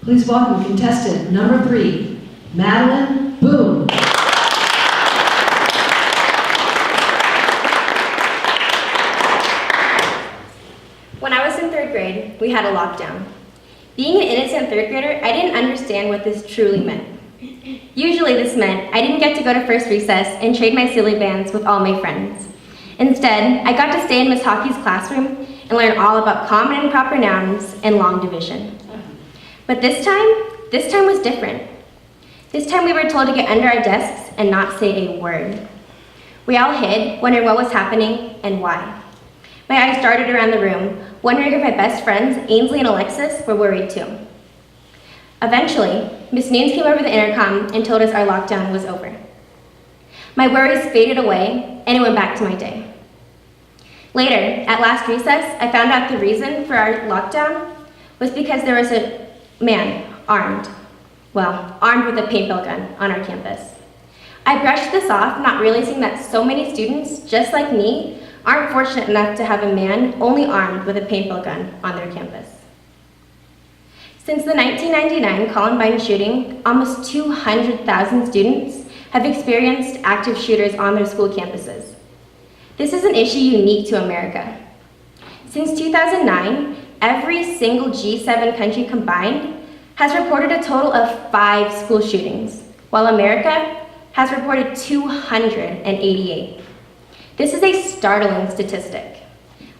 Please welcome contestant number 3, Maddie Boone. When I was in 3rd grade, we had a lockdown. Being an innocent 3rd grader, I didn't understand what this truly meant. Usually this meant I didn't get to go to first recess and trade my silly bands with all my friends. Instead, I got to stay in Miss Hockey's classroom and learn all about common and proper nouns and long division. But this time was different. This time we were told to get under our desks and not say a word. We all hid, wondering what was happening and why. My eyes darted around the room, wondering if my best friends, Ainsley and Alexis, were worried too. Eventually, Miss Nunes came over the intercom and told us our lockdown was over. My worries faded away, and it went back to my day. Later, at last recess, I found out the reason for our lockdown was because there was a man armed with a paintball gun on our campus. I brushed this off, not realizing that so many students, just like me, aren't fortunate enough to have a man only armed with a paintball gun on their campus. Since the 1999 Columbine shooting, almost 200,000 students have experienced active shooters on their school campuses. This is an issue unique to America. Since 2009, every single G7 country combined has reported a total of 5 school shootings, while America has reported 288. This is a startling statistic.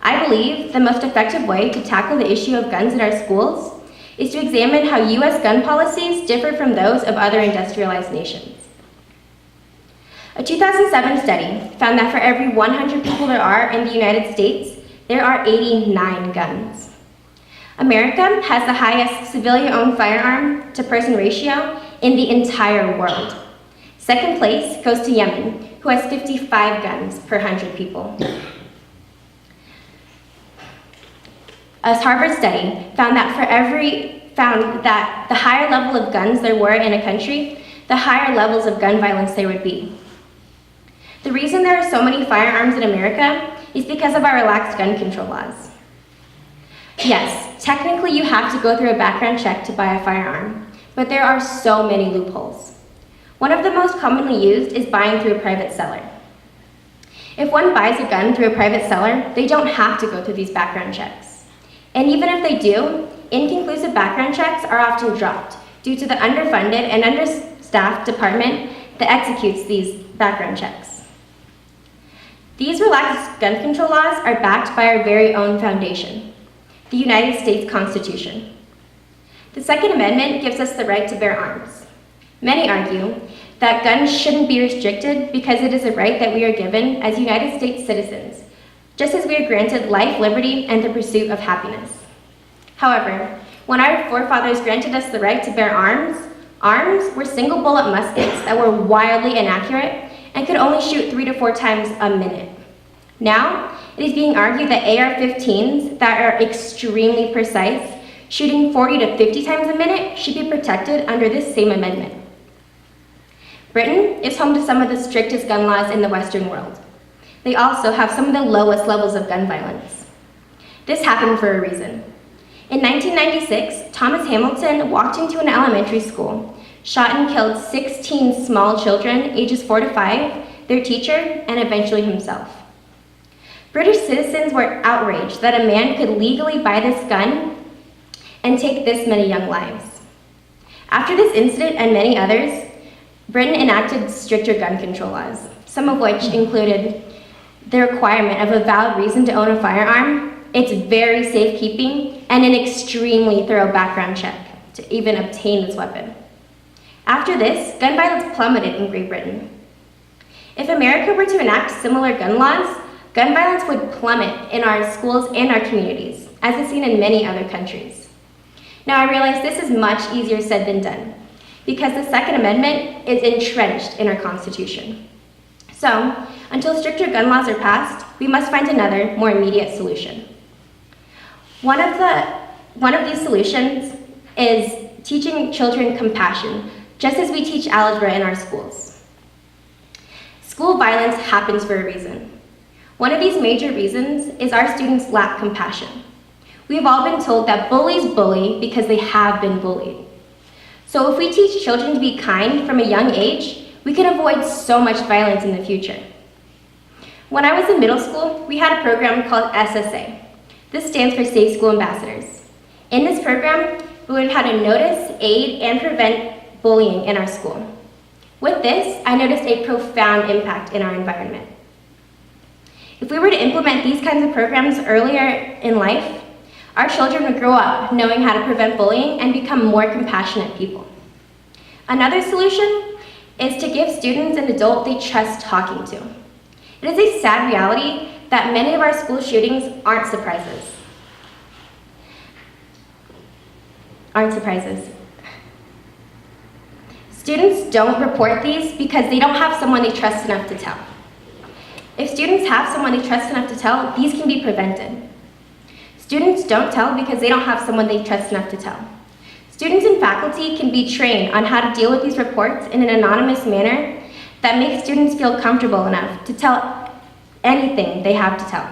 I believe the most effective way to tackle the issue of guns in our schools is to examine how US gun policies differ from those of other industrialized nations. A 2007 study found that for every 100 people there are in the United States, there are 89 guns. America has the highest civilian-owned firearm-to-person ratio in the entire world. Second place goes to Yemen, who has 55 guns per 100 people. A Harvard study found that the higher level of guns there were in a country, the higher levels of gun violence there would be. The reason there are so many firearms in America is because of our relaxed gun control laws. Yes, technically you have to go through a background check to buy a firearm, but there are so many loopholes. One of the most commonly used is buying through a private seller. If one buys a gun through a private seller, they don't have to go through these background checks. And even if they do, inconclusive background checks are often dropped due to the underfunded and understaffed department that executes these background checks. These relaxed gun control laws are backed by our very own foundation, the United States Constitution. The Second Amendment gives us the right to bear arms. Many argue that guns shouldn't be restricted because it is a right that we are given as United States citizens, just as we are granted life, liberty, and the pursuit of happiness. However, when our forefathers granted us the right to bear arms were single bullet muskets that were wildly inaccurate and could only shoot 3 to 4 times a minute. Now, it is being argued that AR-15s that are extremely precise, shooting 40 to 50 times a minute, should be protected under this same amendment. Britain is home to some of the strictest gun laws in the Western world. They also have some of the lowest levels of gun violence. This happened for a reason. In 1996, Thomas Hamilton walked into an elementary school, shot and killed 16 small children, ages 4 to 5, their teacher, and eventually himself. British citizens were outraged that a man could legally buy this gun and take this many young lives. After this incident and many others, Britain enacted stricter gun control laws, some of which included the requirement of a valid reason to own a firearm, its very safekeeping, and an extremely thorough background check to even obtain this weapon. After this, gun violence plummeted in Great Britain. If America were to enact similar gun laws, gun violence would plummet in our schools and our communities, as is seen in many other countries. Now I realize this is much easier said than done, because the Second Amendment is entrenched in our Constitution. So, until stricter gun laws are passed, we must find another, more immediate solution. One of these solutions is teaching children compassion, just as we teach algebra in our schools. School violence happens for a reason. One of these major reasons is our students lack compassion. We have all been told that bullies bully because they have been bullied. So if we teach children to be kind from a young age, we can avoid so much violence in the future. When I was in middle school, we had a program called SSA. This stands for Safe School Ambassadors. In this program, we learned how to notice, aid, and prevent bullying in our school. With this, I noticed a profound impact in our environment. If we were to implement these kinds of programs earlier in life, our children would grow up knowing how to prevent bullying and become more compassionate people. Another solution is to give students an adult they trust talking to. It is a sad reality that many of our school shootings aren't surprises. Students don't report these because they don't have someone they trust enough to tell. If students have someone they trust enough to tell, these can be prevented. Students don't tell because they don't have someone they trust enough to tell. Students and faculty can be trained on how to deal with these reports in an anonymous manner that makes students feel comfortable enough to tell anything they have to tell.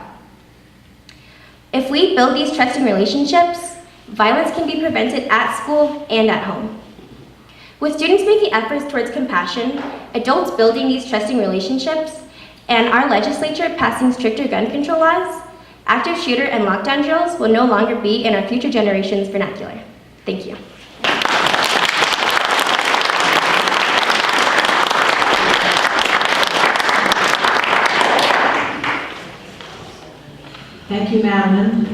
If we build these trusting relationships, violence can be prevented at school and at home. With students making efforts towards compassion, adults building these trusting relationships, and our legislature passing stricter gun control laws, active shooter and lockdown drills will no longer be in our future generations' vernacular. Thank you. Thank you, Madeline.